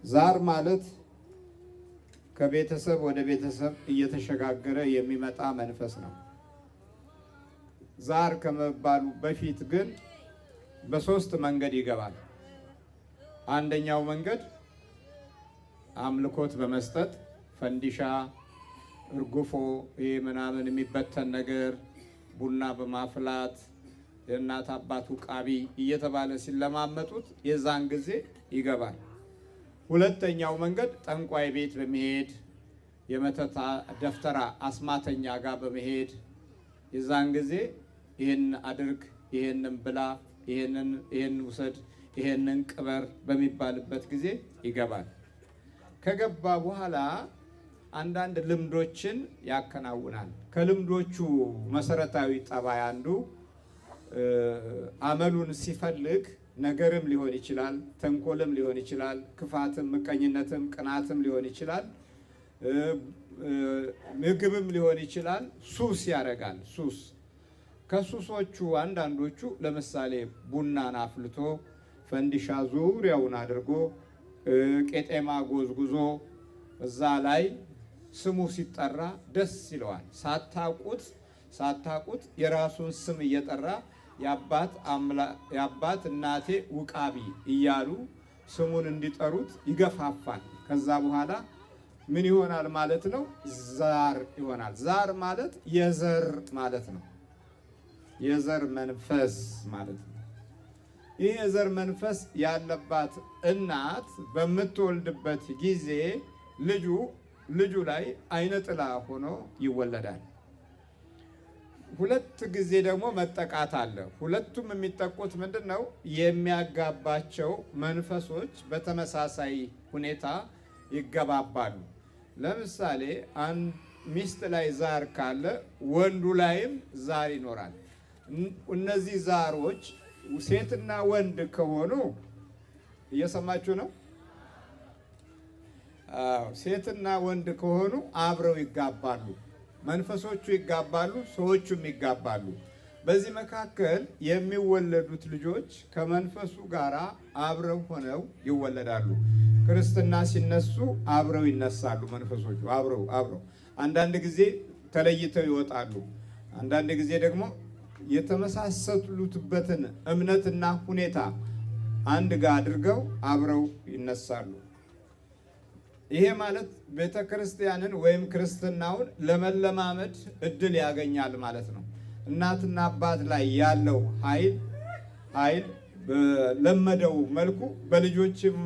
ዛር ማለት ከቤተሰብ ወደ ቤተሰብ እየተሸጋገረ የሚመጣ መንፈስ ነው። ዛር ከመባሉ በፊት ግን በሶስት መንገድ ይገባል። አንደኛው መንገድ አምልኮት በመስጠት ፈንዲሻ፣ እርጉፎ ምናምን የሚበተን ነገር ቡና በማፍላት የእናት አባቱ ቃቢ እየተባለ ሲለማመጡት የዛን ጊዜ ይገባል። ሁለተኛው መንገድ ጠንቋይ ቤት በመሄድ የመተታ ደፍተራ አስማተኛ ጋር በመሄድ የዛን ጊዜ ይሄን አድርግ፣ ይሄንን ብላ፣ ይሄን ውሰድ፣ ይሄንን ቅበር በሚባልበት ጊዜ ይገባል። ከገባ በኋላ አንዳንድ ልምዶችን ያከናውናል። ከልምዶቹ መሰረታዊ ጠባይ አንዱ አመሉን ሲፈልግ ነገርም ሊሆን ይችላል፣ ተንኮልም ሊሆን ይችላል፣ ክፋትም፣ ምቀኝነትም፣ ቅናትም ሊሆን ይችላል፣ ምግብም ሊሆን ይችላል። ሱስ ያደርጋል። ሱስ ከሱሶቹ አንዳንዶቹ ለምሳሌ ቡናን አፍልቶ ፈንዲሻ ዙሪያውን አድርጎ ቄጤማ ጎዝጉዞ እዛ ላይ ስሙ ሲጠራ ደስ ይለዋል። ሳታቁት የራሱን ስም እየጠራ የአባት እናቴ ውቃቢ እያሉ ስሙን እንዲጠሩት ይገፋፋል። ከዛ በኋላ ምን ይሆናል ማለት ነው? ዛር ይሆናል። ዛር ማለት የዘር ማለት ነው። የዘር መንፈስ ማለት ነው። ይህ የዘር መንፈስ ያለባት እናት በምትወልድበት ጊዜ ልጁ ላይ አይነ ጥላ ሆኖ ይወለዳል። ሁለት ጊዜ ደግሞ መጠቃት አለ። ሁለቱም የሚጠቁት ምንድን ነው? የሚያጋባቸው መንፈሶች በተመሳሳይ ሁኔታ ይገባባሉ። ለምሳሌ አንድ ሚስት ላይ ዛር ካለ ወንዱ ላይም ዛር ይኖራል። እነዚህ ዛሮች ሴትና ወንድ ከሆኑ እየሰማችሁ ነው? ሴትና ወንድ ከሆኑ አብረው ይጋባሉ። መንፈሶቹ ይጋባሉ፣ ሰዎቹም ይጋባሉ። በዚህ መካከል የሚወለዱት ልጆች ከመንፈሱ ጋር አብረው ሆነው ይወለዳሉ። ክርስትና ሲነሱ አብረው ይነሳሉ። መንፈሶቹ አብረው አንዳንድ ጊዜ ተለይተው ይወጣሉ። አንዳንድ ጊዜ ደግሞ የተመሳሰሉበትን እምነትና ሁኔታ አንድ ጋር አድርገው አብረው ይነሳሉ። ይሄ ማለት ቤተ ክርስቲያንን ወይም ክርስትናውን ለመለማመድ እድል ያገኛል ማለት ነው። እናትና አባት ላይ ያለው ኃይል በለመደው መልኩ በልጆችም